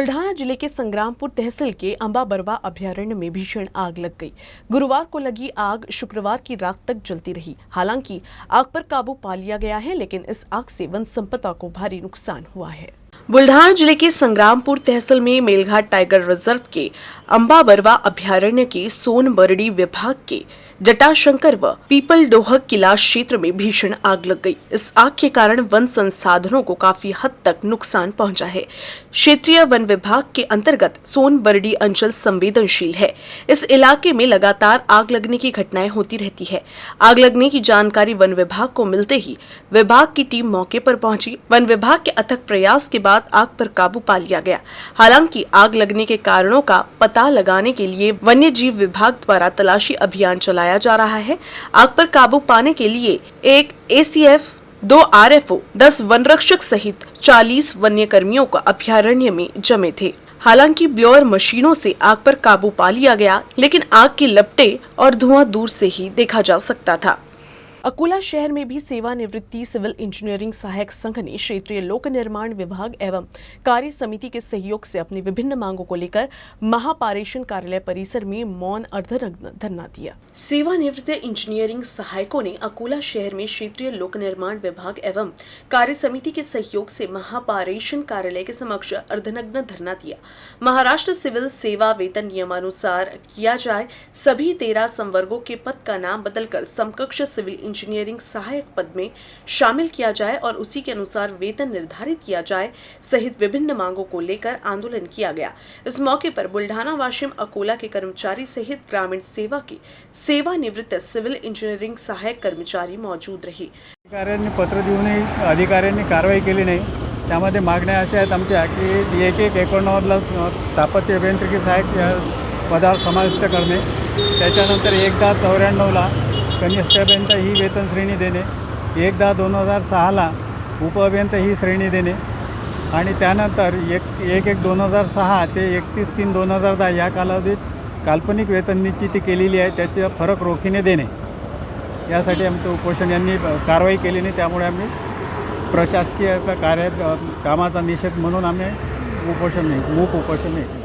बुल्ढाना जिले के संग्रामपुर तहसील के अंबा बरवा अभयारण्य में भीषण आग लग गई। गुरुवार को लगी आग शुक्रवार की रात तक जलती रही। हालांकि आग पर काबू पा लिया गया है, लेकिन इस आग से वन संपदा को भारी नुकसान हुआ है। बुल्ढाना जिले के संग्रामपुर तहसील में मेलघाट टाइगर रिजर्व के अंबा बरवा अभयारण्य के सोनबरडी विभाग के जटाशंकर व पीपल डोहक किला क्षेत्र में भीषण आग लग गई। इस आग के कारण वन संसाधनों को काफी हद तक नुकसान पहुंचा है। क्षेत्रीय वन विभाग के अंतर्गत सोनबरडी अंचल संवेदनशील है। इस इलाके में लगातार आग लगने की घटनाएं होती रहती है। आग लगने की जानकारी वन विभाग को मिलते ही विभाग की टीम मौके पर पहुंची। वन विभाग के अथक प्रयास के बाद आग पर काबू पा लिया गया। हालांकि आग लगने के कारणों का पता लगाने के लिए वन्य जीव विभाग द्वारा तलाशी अभियान चलाया जा रहा है। आग पर काबू पाने के लिए एक एसीएफ, 2 आरएफओ, 10 वन रक्षक सहित 40 वन्य कर्मियों का अभयारण्य में जमे थे। हालांकि ब्लोअर मशीनों से आग पर काबू पा लिया गया, लेकिन आग की लपटें और धुआं दूर से ही देखा जा सकता था। अकोला शहर में भी सेवानिवृत्ति सिविल इंजीनियरिंग सहायक संघ ने क्षेत्रीय लोक निर्माण विभाग एवं कार्य समिति के सहयोग से अपनी विभिन्न मांगों को लेकर महापारेषण कार्यालय परिसर में मौन अर्धनग्न धरना दिया। सेवानिवृत्त इंजीनियरिंग सहायकों ने अकोला शहर में क्षेत्रीय लोक निर्माण विभाग एवं कार्य समिति के सहयोग से महापारेषण कार्यालय के समक्ष अर्धनग्न धरना दिया। महाराष्ट्र सिविल सेवा वेतन नियमानुसार किया जाए, सभी 13 संवर्गों के पद का नाम बदलकर समकक्ष सिविल इंजीनियरिंग सहायक पद में शामिल किया जाए और उसी के अनुसार वेतन निर्धारित किया जाए सहित विभिन्न मांगों को लेकर आंदोलन किया गया। इस मौके पर बुल्ढाना वाशिम अकोला के कर्मचारी सहित ग्रामीण सेवा के सेवानिवृत्त सिविल इंजीनियरिंग सहायक कर्मचारी मौजूद रहे। अधिकाऱ्यांनी पत्र देऊनही अधिकाऱ्यांनी कारवाई केली नाही। त्यामध्ये मागण्या अशा आहेत आमच्या की 1/1/89ला स्थापत्य अभियांत्रिकी सहायक पदावर समाविष्ट करणे, त्याच्यानंतर 1/10/94ला कनिष्ठ ही वेतन श्रेणी देणे, 1/10/2006ला उपअभियंता ही श्रेणी देणे आणि त्यानंतर 1/1/2006 ते 31/3/2010 या कालावधीत काल्पनिक वेतन निश्चिती केलेली आहे, त्याचे फरक रोखीने देणे यासाठी आमचं उपोषण यांनी कारवाई केली नाही। त्यामुळे आम्ही प्रशासकीय कामाचा निषेध म्हणून आम्ही मूक उपोषण नाही।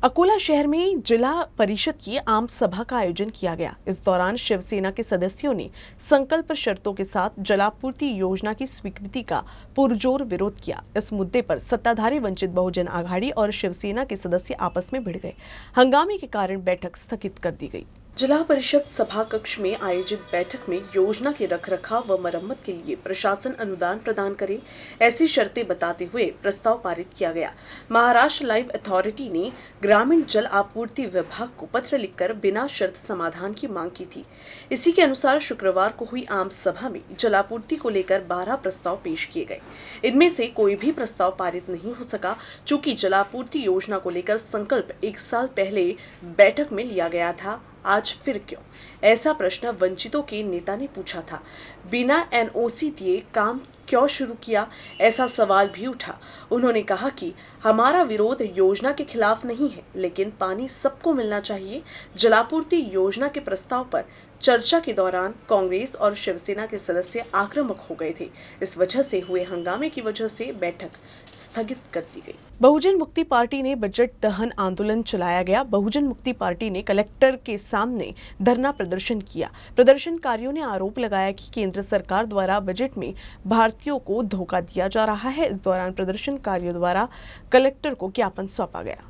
अकोला शहर में जिला परिषद की आम सभा का आयोजन किया गया। इस दौरान शिवसेना के सदस्यों ने संकल्प शर्तों के साथ जलापूर्ति योजना की स्वीकृति का पुरजोर विरोध किया। इस मुद्दे पर सत्ताधारी वंचित बहुजन आघाड़ी और शिवसेना के सदस्य आपस में भिड़ गए। हंगामे के कारण बैठक स्थगित कर दी गई। जिला परिषद सभा कक्ष में आयोजित बैठक में योजना के रखरखाव व मरम्मत के लिए प्रशासन अनुदान प्रदान करे, ऐसी शर्तें बताते हुए प्रस्ताव पारित किया गया। महाराष्ट्र लाइव अथॉरिटी ने ग्रामीण जल आपूर्ति विभाग को पत्र लिखकर बिना शर्त समाधान की मांग की थी। इसी के अनुसार शुक्रवार को हुई आम सभा में जलापूर्ति को लेकर 12 प्रस्ताव पेश किए गए। इनमें से कोई भी प्रस्ताव पारित नहीं हो सका, चूँकि जलापूर्ति योजना को लेकर संकल्प 1 साल पहले बैठक में लिया गया था। आज फिर क्यों? ऐसा प्रश्न वंचितों के नेता ने पूछा था। बिना एनओसी दिए काम क्यों शुरू किया, ऐसा सवाल भी उठा। उन्होंने कहा कि हमारा विरोध योजना के खिलाफ नहीं है, लेकिन पानी सबको मिलना चाहिए। जलापूर्ति योजना के प्रस्ताव पर चर्चा के दौरान कांग्रेस और शिवसेना के सदस्य आक्रामक हो गए थे। इस वजह से हुए हंगामे की वजह से बैठक स्थगित कर दी गई। बहुजन मुक्ति पार्टी ने बजट दहन आंदोलन चलाया गया। बहुजन मुक्ति पार्टी ने कलेक्टर के सामने धरना प्रदर्शन किया। प्रदर्शनकारियों ने आरोप लगाया कि केंद्र सरकार द्वारा बजट में भारतीयों को धोखा दिया जा रहा है। इस दौरान प्रदर्शनकारियों द्वारा कलेक्टर को ज्ञापन सौंपा गया।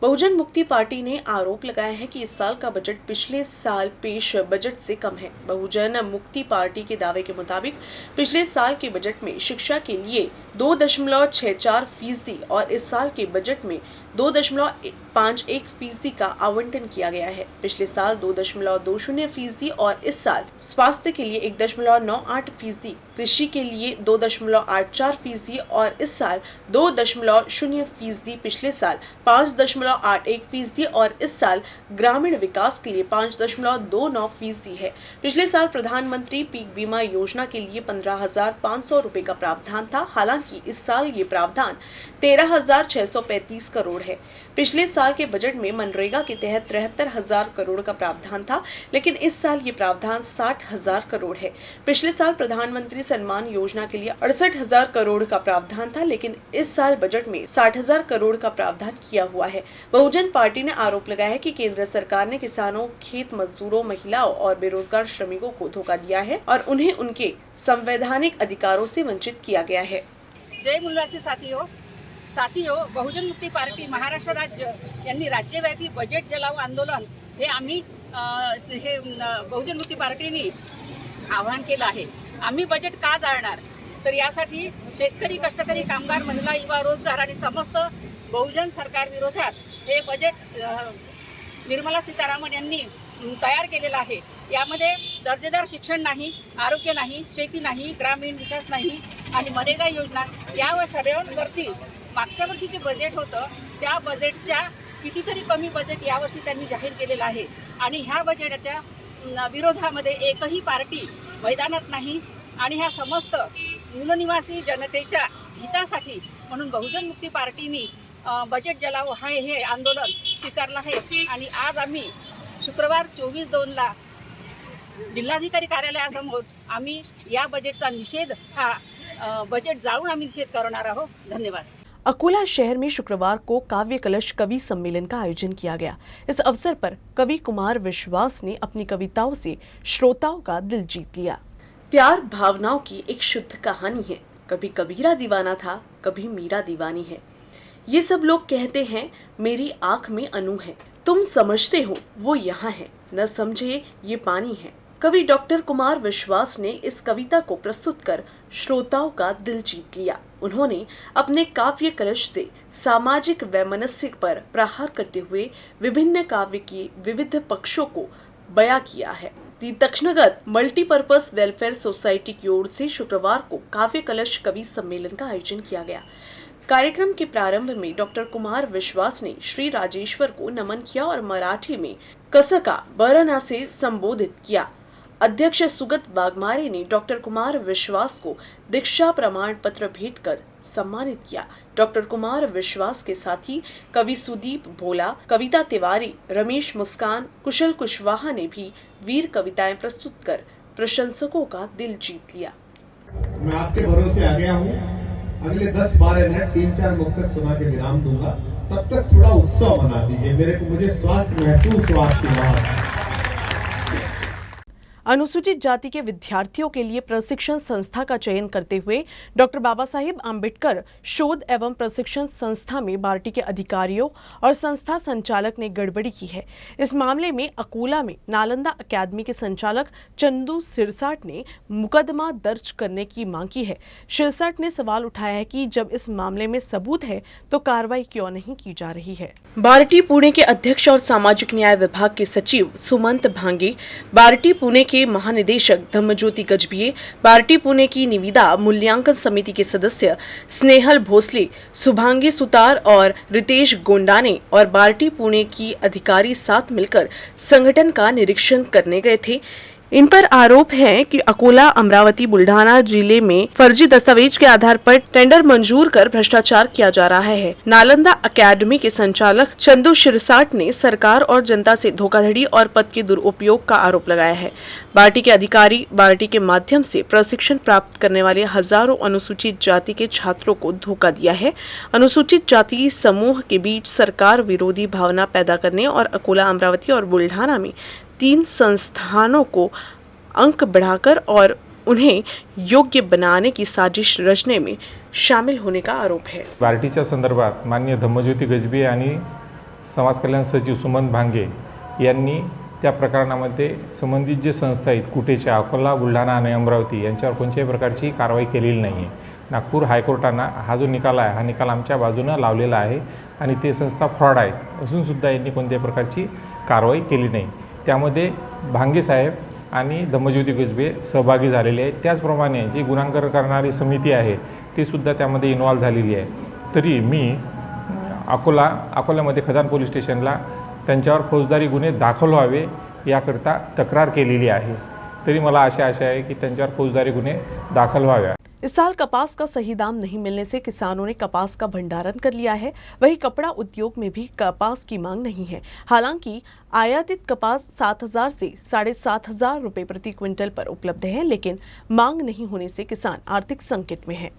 बहुजन मुक्ति पार्टी ने आरोप लगाया है कि इस साल का बजट पिछले साल पेश बजट से कम है। बहुजन मुक्ति पार्टी के दावे के मुताबिक पिछले साल के बजट में शिक्षा के लिए 2.64% और इस साल के बजट में 2.51% का आवंटन किया गया है। पिछले साल 2.20% और इस साल स्वास्थ्य के लिए 1.98%, कृषि के लिए 2.84% और इस साल 2.0%, पिछले साल 5.81% और इस साल ग्रामीण विकास के लिए 5.29% है। पिछले साल प्रधानमंत्री पीक बीमा योजना के लिए 15,500 रुपए का प्रावधान था। हालांकि इस साल ये प्रावधान 13,635 करोड़ करोड़ है। पिछले साल के बजट में मनरेगा के तहत 73,000 करोड़ का प्रावधान था, लेकिन इस साल ये प्रावधान 60,000 करोड़ है। पिछले साल प्रधानमंत्री सम्मान योजना के लिए 68,000 करोड़ का प्रावधान था, लेकिन इस साल बजट में 60,000 करोड़ का प्रावधान किया हुआ है। बहुजन पार्टी ने आरोप लगाया है कि केंद्र सरकार ने किसानों, खेत मजदूरों, महिलाओं और बेरोजगार श्रमिकों को धोखा दिया है और उन्हें उनके संवैधानिक अधिकारों से वंचित किया गया है। जय मूलवासी साथीहो, बहुजन मुक्ती पार्टी महाराष्ट्र राज्य यांनी राज्यव्यापी बजेट जलाव आंदोलन हे आम्ही बहुजन मुक्ती पार्टीने आवाहन केलं आहे। आम्ही बजेट का जाळणार, तर यासाठी शेतकरी, कष्टकरी, कामगार, महिला, युवा, रोजगार आणि समस्त बहुजन सरकार विरोधात हे बजेट निर्मला सीतारामन यांनी तयार केलेलं आहे। यामध्ये दर्जेदार शिक्षण नाही, आरोग्य नाही, शेती नाही, ग्रामीण विकास नाही आणि मनरेगा योजना या सर्वांवरती मागच्या वर्षी जे बजेट होतं त्या बजेटच्या कितीतरी कमी बजेट यावर्षी त्यांनी जाहीर केलेलं आहे आणि ह्या बजेटच्या विरोधामध्ये एकही पार्टी मैदानात नाही आणि ह्या समस्त मूलनिवासी जनतेच्या हितासाठी म्हणून बहुजन मुक्ती पार्टीने बजेट जलाव हे आंदोलन स्वीकारलं आहे आणि आज आम्ही शुक्रवार 24/2 जिल्हाधिकारी कार्यालयासमोर आम्ही या बजेटचा निषेध बजेट जाळून आम्ही निषेध करणार आहोत। धन्यवाद। अकोला शहर में शुक्रवार को काव्य कलश कवि सम्मेलन का आयोजन किया गया। इस अवसर पर कवि कुमार विश्वास ने अपनी कविताओं से श्रोताओं का दिल जीत लिया। प्यार भावनाओं की एक शुद्ध कहानी है। कभी कबीरा दीवाना था, कभी मीरा दीवानी है। ये सब लोग कहते हैं मेरी आंख में अनु है। तुम समझते हो वो यहाँ है, न समझे ये पानी है। कवि डॉक्टर कुमार विश्वास ने इस कविता को प्रस्तुत कर श्रोताओं का दिल जीत लिया। उन्होंने अपने काव्य कलश से सामाजिक वैमनस्य पर प्रहार करते हुए विभिन्न काव्य के विविध पक्षों को बयां किया है। दी तक्षनगत मल्टीपर्पज वेलफेयर सोसाइटी की ओर से शुक्रवार को काव्य कलश कवि सम्मेलन का आयोजन किया गया। कार्यक्रम के प्रारंभ में डॉक्टर कुमार विश्वास ने श्री राजेश्वर को नमन किया और मराठी में कसका बरना से संबोधित किया। अध्यक्ष सुगत वाघमारे ने डॉक्टर कुमार विश्वास को दीक्षा प्रमाण पत्र भेंट कर सम्मानित किया। डॉक्टर कुमार विश्वास के साथी कवि सुदीप भोला, कविता तिवारी, रमेश मुस्कान, कुशल कुशवाहा ने भी वीर कविताएं प्रस्तुत कर प्रशंसकों का दिल जीत लिया। मैं आपके भरोसे आ गया हूँ। अगले 10-12 मिनट 3-4 मुक्तक सुना के विराम दूंगा। तब तक थोड़ा उत्सव मना दीजिए। मुझे स्वास्थ्य महसूस हुआ आपकी बात। अनुसूचित जाति के विद्यार्थियों के लिए प्रशिक्षण संस्था का चयन करते हुए डॉक्टर बाबा साहेब आम्बेडकर शोध एवं प्रशिक्षण संस्था में बार्टी के अधिकारियों और संस्था संचालक ने गड़बड़ी की है। इस मामले में अकोला में नालंदा अकेडमी के संचालक चंदू सिरसाट ने मुकदमा दर्ज करने की मांग की है। सिरसाट ने सवाल उठाया है कि जब इस मामले में सबूत है तो कार्रवाई क्यों नहीं की जा रही है। बार्टी पुणे के अध्यक्ष और सामाजिक न्याय विभाग के सचिव सुमंत भांगे, बार्टी पुणे के महानिदेशक धम्मज्योति गजभिये, बार्टी पुणे की निविदा मूल्यांकन समिति के सदस्य स्नेहल भोसले, शुभांगी सुतार और रितेश गोंडाने और बार्टी पुणे की अधिकारी साथ मिलकर संगठन का निरीक्षण करने गए थे। इन पर आरोप है कि अकोला, अमरावती, बुल्ढाना जिले में फर्जी दस्तावेज के आधार पर टेंडर मंजूर कर भ्रष्टाचार किया जा रहा है। नालंदा अकेडमी के संचालक चंदू सिरसाट ने सरकार और जनता से धोखाधड़ी और पद के दुरुपयोग का आरोप लगाया है। बार्टी के अधिकारी बार्टी के माध्यम से प्रशिक्षण प्राप्त करने वाले हजारों अनुसूचित जाति के छात्रों को धोखा दिया है। अनुसूचित जाति समूह के बीच सरकार विरोधी भावना पैदा करने और अकोला, अमरावती और बुल्ढाना में 3 संस्थानों को अंक बढ़ाकर और उन्हें योग्य बनाने की साजिश रचने में शामिल होने का आरोप है। बार्टीच्या संदर्भात माननीय धम्मज्योती गजभिये आणि समाज कल्याण सचिव सुमंत भांगे यांनी त्या प्रकरणामध्ये संबंधित जे संस्था आहेत कुटेच्या, अकोला, बुलढाणा आणि अमरावती यांच्यावर कोणत्याही प्रकारची कारवाई केलेली नाही आहे। नागपूर हायकोर्टानं हा जो निकाल आहे हा निकाल आमच्या बाजूने लावलेला आहे आणि ते संस्था फ्रॉड आहेत असून सुद्धा यांनी कोणत्याही प्रकारची कारवाई केली नाही। त्यामध्ये भांगे साहेब आणि धम्मज्योती गजभिये सहभागी झालेले आहेत। त्याचप्रमाणे जी गुन्हांकन करणारी समिती आहे ती सुद्धा त्यामध्ये इन्व्हॉल्व झालेली आहे। तरी मी अकोल्यामध्ये खदान पोलीस स्टेशनला त्यांच्यावर फौजदारी गुन्हे दाखल व्हावे याकरता तक्रार केलेली आहे। तरी मला आशा आहे की त्यांच्यावर फौजदारी गुन्हे दाखल व्हाव्या। इस साल कपास का सही दाम नहीं मिलने से किसानों ने कपास का भंडारण कर लिया है। वहीं कपड़ा उद्योग में भी कपास की मांग नहीं है। हालांकि आयातित कपास 7,000 से 7,500 रुपए प्रति क्विंटल पर उपलब्ध है, लेकिन मांग नहीं होने से किसान आर्थिक संकट में है।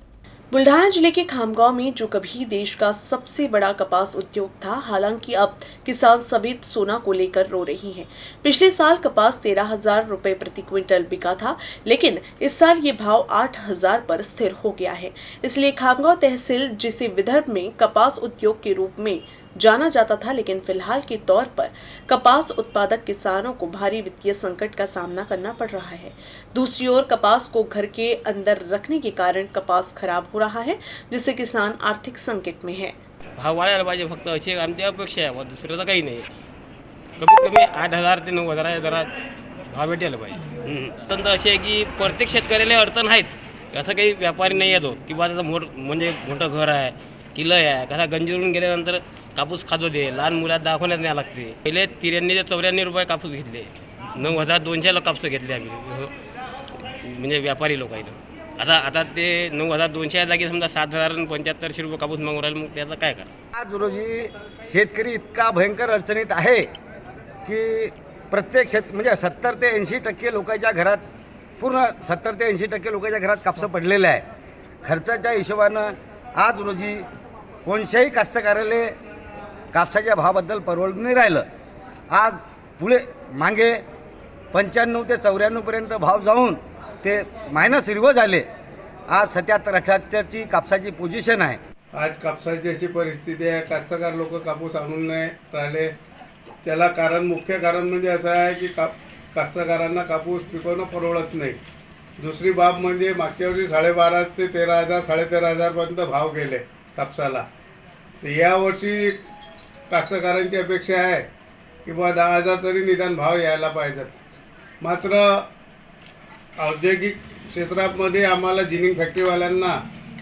बुल्ढाना जिले के खामगांव में जो कभी देश का सबसे बड़ा कपास उद्योग था, हालांकि अब किसान सफेद सोना को लेकर रो रही हैं। पिछले साल कपास 13,000 रुपए प्रति क्विंटल बिका था, लेकिन इस साल ये भाव 8,000 पर स्थिर हो गया है। इसलिए खामगांव तहसील, जिसे विदर्भ में कपास उद्योग के रूप में जाना जाता था, लेकिन फिलहाल के तौर पर कपास उत्पादक किसानों को भारी वित्तीय संकट का सामना करना पड़ रहा है। दूसरी ओर कपास को घर के अंदर रखने के कारण कपास खराब हो रहा है, जिससे किसान आर्थिक संकट में है। भाव वाढायला पाहिजे, फक्त अशी आमची अपेक्षा आहे, दुसरं तर काही नाही। कमीत कमी 8,000 ते 9,000 दरात भाव भेटायला पाहिजे। तर अशी आहे की प्रत्येक शेतकऱ्याला अडचण आहेत, असं काही व्यापारी नाही येतो की बा त्याचं म्हणजे मोठं घर आहे की लय आहे, कसा गंजीवरून गेल्यानंतर कापूस खाजो दे, लहान मुलात दाखवण्यात न्यावं लागते। पहिले 93 ते 94 रुपये कापूस घेतले, 9,200 कापूस घेतले आम्ही, म्हणजे व्यापारी लोक आहेत। आता ते 9,200 जागी समजा 7,000 आणि 7500 रुपये कापूस मागून राहिले, मग त्याचं काय करा। आज रोजी शेतकरी इतका भयंकर अडचणीत आहे की प्रत्येक म्हणजे 70 ते 80% लोकांच्या घरात, पूर्ण 70 ते 80% लोकांच्या घरात कापसं पडलेलं आहे। खर्चाच्या हिशोबानं आज रोजी कोणत्याही कास्तकाराला कापसाच्या भावाबद्दल परवडून नाही राहिलं। आज पुढे मागे 95 ते 94पर्यंत भाव जाऊन ते -0 झाले। आज 77-78ची कापसाची पोझिशन आहे। आज कापसाची अशी परिस्थिती आहे, कास्तकार लोक कापूस आणून नाही राहिले। त्याला मुख्य कारण म्हणजे असं आहे की कास्तकारांना कापूस पिकवणं परवडत नाही। दुसरी बाब म्हणजे मागच्या वर्षी 12,500 ते 13,000 13,500 पर्यंत भाव गेले कापसाला। तर यावर्षी कास्तकारांची अपेक्षा आहे की बा 10,000 तरी निदान भाव यायला पाहिजेत। मात्र औद्योगिक क्षेत्रामध्ये आम्हाला जिनिंग फॅक्टरीवाल्यांना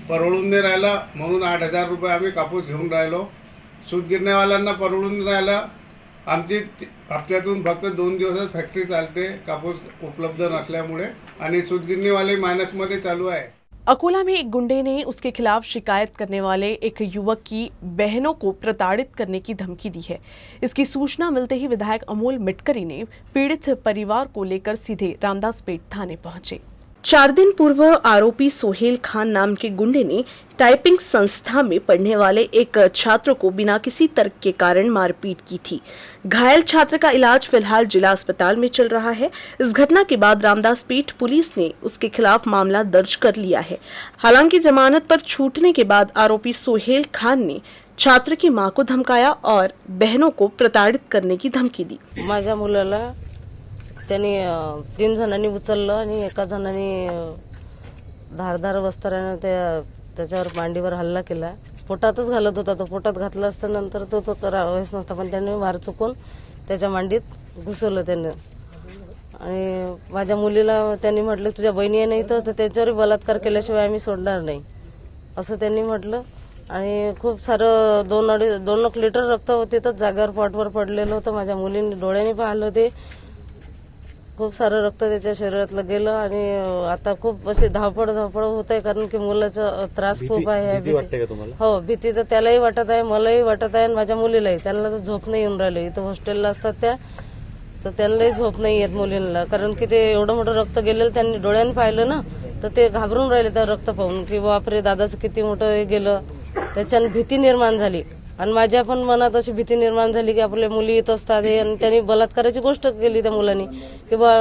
परवडून नाही राहिलं, म्हणून 8,000 रुपये आम्ही कापूस घेऊन राहिलो। सूतगिरण्यावाल्यांना परवडून राहिलं। आमची हप्त्यातून फक्त 2 दिवसच फॅक्टरी चालते कापूस उपलब्ध नसल्यामुळे, आणि सूतगिरणीवाले मायनसमध्ये चालू आहे। अकोला में एक गुंडे ने उसके खिलाफ शिकायत करने वाले एक युवक की बहनों को प्रताड़ित करने की धमकी दी है। इसकी सूचना मिलते ही विधायक अमोल मिटकरी ने पीड़ित परिवार को लेकर सीधे रामदासपेट थाने पहुंचे। 4 दिन पूर्व आरोपी सोहेल खान नाम के गुंडे ने टाइपिंग संस्था में पढ़ने वाले एक छात्र को बिना किसी तर्क के कारण मारपीट की थी। घायल छात्र का इलाज फिलहाल जिला अस्पताल में चल रहा है। इस घटना के बाद रामदासपेट पुलिस ने उसके खिलाफ मामला दर्ज कर लिया है। हालांकि जमानत पर छूटने के बाद आरोपी सोहेल खान ने छात्र की मां को धमकाया और बहनों को प्रताड़ित करने की धमकी दी। माझ्या मुलाला त्यांनी 3 जणांनी उचललं आणि एका जणांनी धारदार वस्त्राने त्याच्यावर मांडीवर हल्ला केला। पोटातच घालत होता तो, पोटात घातला असता नंतर तो करावायच नसता, पण त्यांनी वार चुकून त्याच्या मांडीत घुसवलं त्यांनी। आणि माझ्या मुलीला त्यांनी म्हटलं तुझ्या बहिणी नाही तर त्याच्यावर बलात्कार केल्याशिवाय आम्ही सोडणार नाही, असं त्यांनी म्हटलं। आणि खूप सारं 2 लिटर रक्त तिथंच जागेवर पॉटवर पडलेलं होतं। माझ्या मुलीने डोळ्यांनी पाहिलं, ते खूप सारं रक्त त्याच्या शरीरातलं गेलं। आणि आता खूप अशी धावपळ होत आहे, कारण की मुलाचा त्रास खूप आहे। भीती वाटते का तुम्हाला? हो, भीती तर त्यालाही वाटत आहे, मलाही वाटत आहे, आणि माझ्या मुलीलाही। त्यांना तर झोप नाही येऊन राहिली, इथं हॉस्टेलला असतात त्या, तर त्यांनाही झोप नाही येत मुलींना, कारण की ते एवढं मोठं रक्त गेलेलं त्यांनी डोळ्यांनी पाहिलं ना, तर ते घाबरून राहिले त्या रक्त पाहून की बापरे दादाचं किती मोठं गेलं। त्याच्याने भीती निर्माण झाली, आणि माझ्या पण मनात अशी भीती निर्माण झाली की आपल्या मुली येत असतात हे, आणि त्यांनी बलात्काराची गोष्ट केली त्या मुलांनी की बा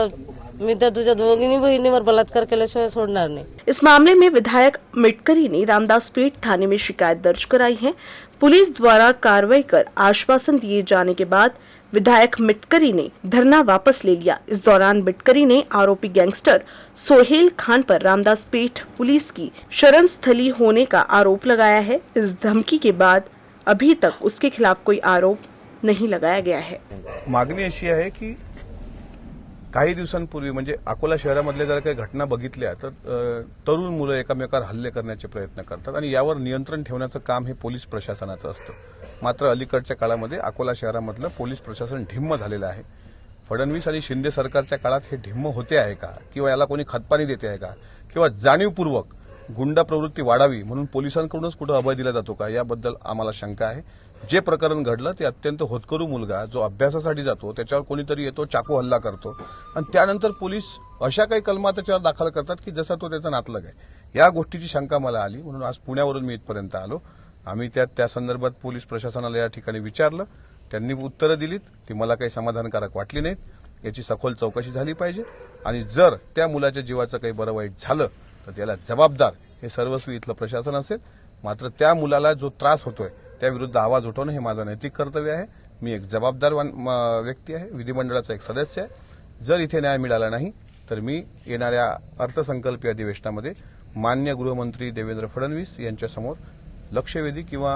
मी त्या तुझ्या दोघींनी बहिणीवर बलात्कार केल्याशिवाय सोडणार नहीं। इस मामले में विधायक मिटकरी ने रामदासपेट थाने में शिकायत दर्ज कराई है। पुलिस द्वारा कार्रवाई कर आश्वासन दिए जाने के बाद विधायक मिटकरी ने धरना वापस ले लिया। इस दौरान मिटकरी ने आरोपी गैंगस्टर सोहेल खान पर रामदासपेट पुलिस की शरण स्थली होने का आरोप लगाया है। इस धमकी के बाद अभी तक उसके खिलाफ कोई आरोप नहीं लगाया गया है। मागणी अशी आहे की काही दिवसांपूर्वी म्हणजे अकोला शहरामधल्या जर काही घटना बघितल्या तर तरुण मुलं एकमेकावर हल्ले करण्याचे प्रयत्न करतात, आणि यावर नियंत्रण ठेवण्याचं काम हे पोलीस प्रशासनाचं असतं। मात्र अलीकडच्या काळामध्ये अकोला शहरामधलं पोलीस प्रशासन ढिम्म झालेलं आहे। फडणवीस आणि शिंदे सरकारच्या काळात हे ढिम्म होते आहे का, किंवा याला कोणी खतपाणी देते आहे का, किंवा जाणीवपूर्वक गुंडा प्रवृत्ती वाढावी म्हणून पोलिसांकडूनच कुठं अभय दिला जातो का, याबद्दल आम्हाला शंका आहे. जे प्रकरण घडलं ते अत्यंत होतकरू मुलगा जो अभ्यासासाठी जातो त्याच्यावर कोणीतरी येतो, चाकू हल्ला करतो आणि त्यानंतर पोलीस अशा काही कलमा त्याच्यावर दाखल करतात की जसा तो त्याचा नातलग आहे. या गोष्टीची शंका मला आली म्हणून आज पुण्यावरून मी इथपर्यंत आलो. आम्ही त्या संदर्भात पोलीस प्रशासनाला या ठिकाणी विचारलं, त्यांनी उत्तरं दिलीत, ती मला काही समाधानकारक वाटली नाहीत. याची सखोल चौकशी झाली पाहिजे आणि जर त्या मुलाच्या जीवाचं काही बरं वाईट झालं तर त्याला जबाबदार हे सर्वस्वी इथलं प्रशासन असेल. मात्र त्या मुलाला जो त्रास होतोय त्याविरुद्ध आवाज उठवणं हे माझं नैतिक कर्तव्य आहे. मी एक जबाबदार व्यक्ती आहे, विधिमंडळाचा एक सदस्य आहे. जर इथे न्याय मिळाला नाही तर मी येणाऱ्या अर्थसंकल्पीय अधिवेशनामध्ये माननीय गृहमंत्री देवेंद्र फडणवीस यांच्यासमोर लक्षवेधी किंवा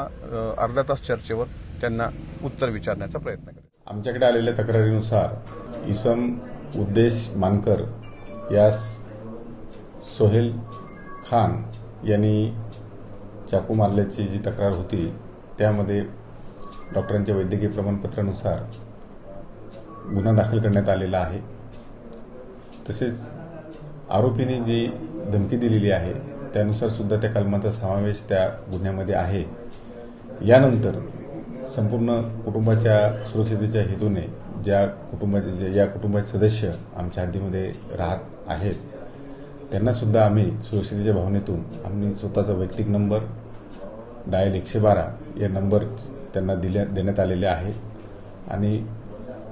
अर्धा तास चर्चेवर त्यांना उत्तर विचारण्याचा प्रयत्न करेन. आमच्याकडे आलेल्या तक्रारीनुसार इसम उद्देश मानकर यास सोहेल खान यांनी चाकू मारल्याची जी तक्रार होती त्यामध्ये डॉक्टरांच्या वैद्यकीय प्रमाणपत्रानुसार गुन्हा दाखल करण्यात आलेला आहे. तसेच आरोपीने जी धमकी दिलेली आहे त्यानुसार सुद्धा त्या कलमाचा समावेश त्या गुन्ह्यामध्ये आहे. यानंतर संपूर्ण कुटुंबाच्या सुरक्षिततेच्या हेतूने या कुटुंबाचे सदस्य आमच्या हद्दीमध्ये राहत आहेत त्यांना सुद्धा आम्ही सुरक्षिततेच्या भावनेतून आम्ही स्वतःचा वैयक्तिक नंबर डायल 112 या नंबर त्यांना देण्यात आलेले आहेत आणि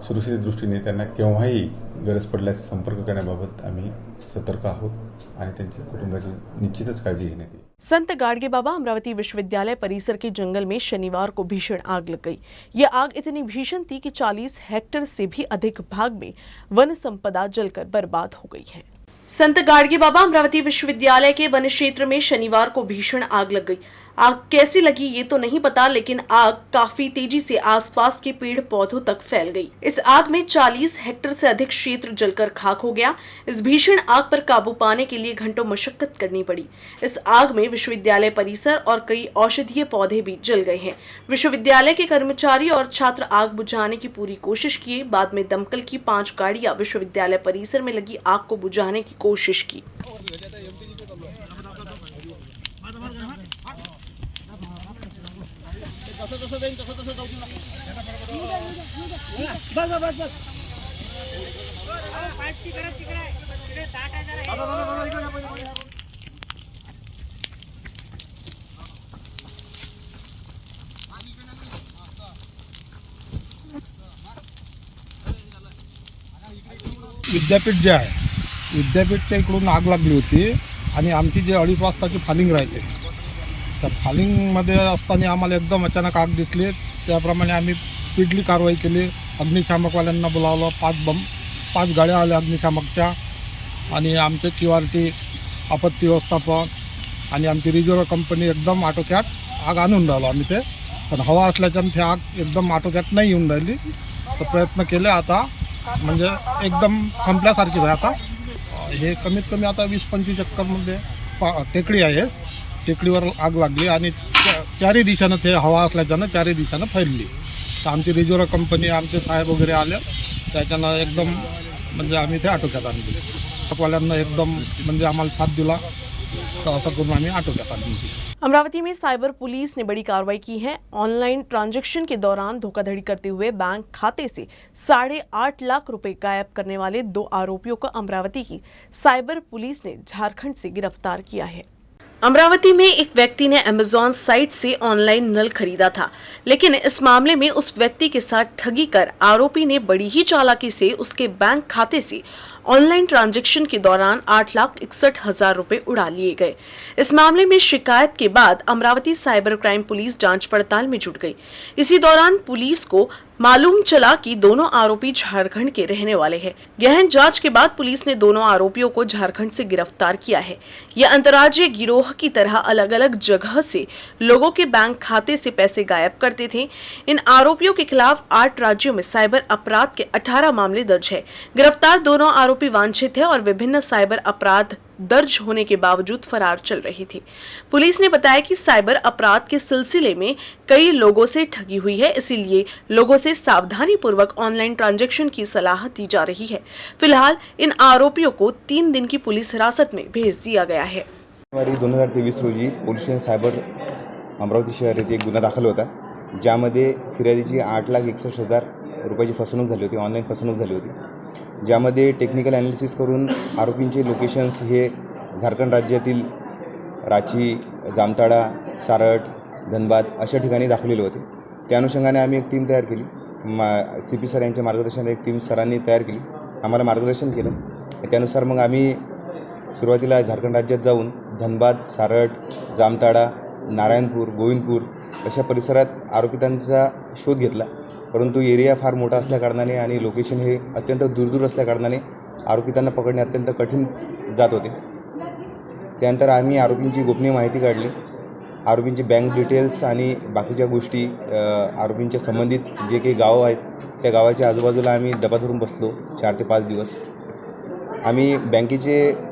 सुरक्षित दृष्टीने त्यांना केव्हाही गरज पडल्यास संपर्क करण्याबाबत आम्ही सतर्क आहोत आणि त्यांच्या कुटुंबाची निश्चितच काळजी घेण्यात येईल. संत गाडगे बाबा अमरावती विश्वविद्यालय परिसर के जंगल में शनिवार को भीषण आग लग गई। ये आग इतनी भीषण थी कि 40 हेक्टेयर से भी अधिक भाग में वन संपदा जलकर बर्बाद हो गई है। संत गाडगे बाबा अमरावती विश्वविद्यालय के वन क्षेत्र में शनिवार को भीषण आग लग गई। आग कैसे लगी ये तो नहीं पता, लेकिन आग काफी तेजी से आसपास के पेड़ पौधों तक फैल गई। इस आग में 40 हेक्टेयर से अधिक क्षेत्र जलकर खाक हो गया। इस भीषण आग पर काबू पाने के लिए घंटों मशक्कत करनी पड़ी। इस आग में विश्वविद्यालय परिसर और कई औषधीय पौधे भी जल गए हैं। विश्वविद्यालय के कर्मचारी और छात्र आग बुझाने की पूरी कोशिश किए। बाद में दमकल की 5 गाड़ियां विश्वविद्यालय परिसर में लगी आग को बुझाने की कोशिश की। विद्यापीठ जे आहे विद्यापीठच्या इकडून आग लागली होती आणि आमची जे 2:30 वाजताची फालिंग राहते त्या फालिंगमध्ये असताना आम्हाला एकदम अचानक आग दिसली। त्याप्रमाणे आम्ही स्पीडली कारवाई केली। अग्निशामकवाल्यांना बोलावलं, 5 गाड्या आल्या अग्निशामकच्या आणि आमचे QRT आपत्ती व्यवस्थापन आणि आमची रिझर्व्ह कंपनी एकदम आटोक्यात आग आणून राहिलो आम्ही ते, पण हवा असल्याच्यानं ते आग एकदम आटोक्यात नाही येऊन राहिली। तर प्रयत्न केले आता म्हणजे एकदम संपल्यासारखीच आहे। आता हे कमीत कमी आता 20-25 एकरमध्ये टेकडी आहे, टेकडीवर आग लागली आणि चारही दिशानं ते हवा असल्याच्यानं चारही दिशानं फैलली। तर आमची रिझर्व्ह कंपनी आमचे साहेब वगैरे आले, त्याच्यानं एकदम म्हणजे आम्ही ते आटोक्यात आणली। वाल्यांना एकदम म्हणजे आम्हाला साथ दिला, तो ऐसा करून आम्ही आटोक्यात आणली। अमरावती में साइबर पुलिस ने बड़ी कार्रवाई की है। ऑनलाइन ट्रांजैक्शन के दौरान धोखाधड़ी करते हुए बैंक खाते से 8.5 लाख रुपए गायब करने वाले 2 आरोपियों को अमरावती की साइबर पुलिस ने झारखंड से गिरफ्तार किया है। अमरावती में एक व्यक्ति ने अमेज़न साइट से ऑनलाइन नल खरीदा था, लेकिन इस मामले में उस व्यक्ति के साथ ठगी कर आरोपी ने बड़ी ही चालाकी से उसके बैंक खाते से ऑनलाइन ट्रांजैक्शन के दौरान 8,61,000 रुपए उड़ा लिए गए। इस मामले में शिकायत के बाद अमरावती साइबर क्राइम पुलिस जांच पड़ताल में जुट गई। इसी दौरान पुलिस को मालूम चला कि दोनों आरोपी झारखंड के रहने वाले हैं। गहन जांच के बाद पुलिस ने दोनों आरोपियों को झारखंड से गिरफ्तार किया है। यह अंतर्राज्यीय गिरोह की तरह अलग अलग जगह से लोगों के बैंक खाते से पैसे गायब करते थे। इन आरोपियों के खिलाफ 8 राज्यों में साइबर अपराध के 18 मामले दर्ज है। गिरफ्तार दोनों आरोपी वांछित है और विभिन्न साइबर अपराध दर्ज होने के बावजूद फरार चल रही थी। पुलिस ने बताया कि साइबर अपराध के सिलसिले में कई लोगों से ठगी हुई है, इसीलिए लोगों से सावधानी पूर्वक ऑनलाइन ट्रांजैक्शन की सलाह दी जा रही है। फिलहाल इन आरोपियों को 3 दिन की पुलिस हिरासत में भेज दिया गया है। जानेवारी 2023 रोजी पोलीस स्टेशन सायबर अमरावती शहर येथे एक गुन्हा दाखल होता, ज्यामध्ये फिर्यादीची 8,61,000 रुपयाची फसवणूक झाली होती, ऑनलाईन फसवणूक झाली होती, ज्यामध्ये टेक्निकल ॲनालिसिस करून आरोपींचे लोकेशन्स हे झारखंड राज्यातील रांची, जामताड़ा, सारट, धनबाद अशा ठिकाणी दाखवलेले होते. त्या अनुषंगाने आम्ही एक टीम तयार केली. CP सर यांच्या मार्गदर्शनाने एक टीम सरांनी तयार केली, आम्हाला मार्गदर्शन केलं. त्यानुसार मग आम्ही सुरुवातीला झारखंड राज्यात जाऊन धनबाद, सारट, जामताड़ा, नारायणपूर, गोविंदपूर अशा परिसरात आरोपितांचा शोध घेतला. परंतु एरिया फार मोठा असल्याकारणाने आणि लोकेशन हे अत्यंत दूर असल्याकारणाने आरोपितांना पकडणे अत्यंत कठीण जात होते. त्यानंतर आम्ही आरोपींची गोपनीय माहिती काढली. आरोपींचे बँक डिटेल्स आणि बाकीच्या गोष्टी, आरोपींच्या संबंधित जे काही गावं आहेत त्या गावाच्या आजूबाजूला आम्ही दबा धरून बसलो 4 ते 5 दिवस. आम्ही बँकेचे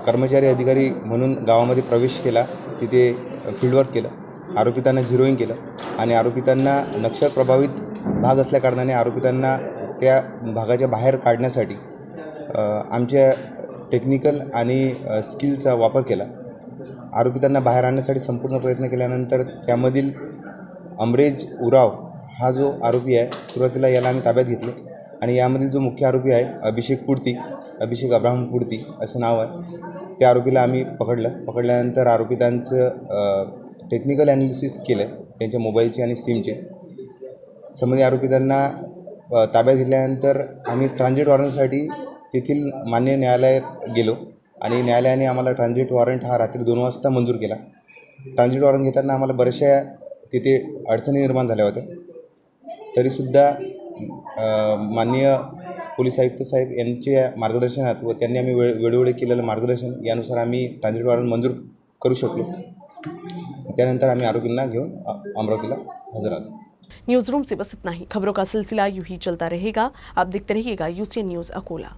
कर्मचारी अधिकारी म्हणून गावामध्ये प्रवेश केला, तिथे फील्डवर्क केलं, आरोपितांना झिरोईंग केलं आणि आरोपितांना नक्षल प्रभावित भाग असल्याकारणाने आरोपितांना त्या भागाच्या बाहेर काढण्यासाठी आमच्या टेक्निकल आणि स्किलचा वापर केला. आरोपितांना बाहेर आणण्यासाठी संपूर्ण प्रयत्न केल्यानंतर त्यामधील अमरेज उराव हा जो आरोपी आहे, सुरुवातीला याला आम्ही ताब्यात घेतलं आणि यामधील जो मुख्य आरोपी आहे अभिषेक अब्राहम पुर्ती असं नाव आहे, त्या आरोपीला आम्ही पकडल्यानंतर आरोपितांचं टेक्निकल ॲनालिसिस केलं, त्यांच्या मोबाईलचे आणि सिमचे. संबंधित आरोपितांना ताब्यात घेतल्यानंतर आम्ही ट्रान्झिट वॉरंटसाठी तेथील मान्य न्यायालयात गेलो आणि न्यायालयाने आम्हाला ट्रान्झिट वॉरंट हा रात्री 2 वाजता मंजूर केला. ट्रान्झिट वॉरंट घेताना आम्हाला बऱ्याचशा तिथे अडचणी निर्माण झाल्या होत्या, तरीसुद्धा माननीय पोलीस आयुक्त साहेब यांच्या मार्गदर्शनात व त्यांनी आम्ही वेळोवेळी केलेलं मार्गदर्शन यानुसार आम्ही ट्रान्झिट वॉरंट मंजूर करू शकलो. त्यानंतर आम्ही आरोपींना घेऊन अमरावतीला हजर आलो. न्यूज़ रूम से बस इतना ही. खबरों का सिलसिला यूं ही चलता रहेगा. आप देखते रहिएगा UCN न्यूज़ अकोला.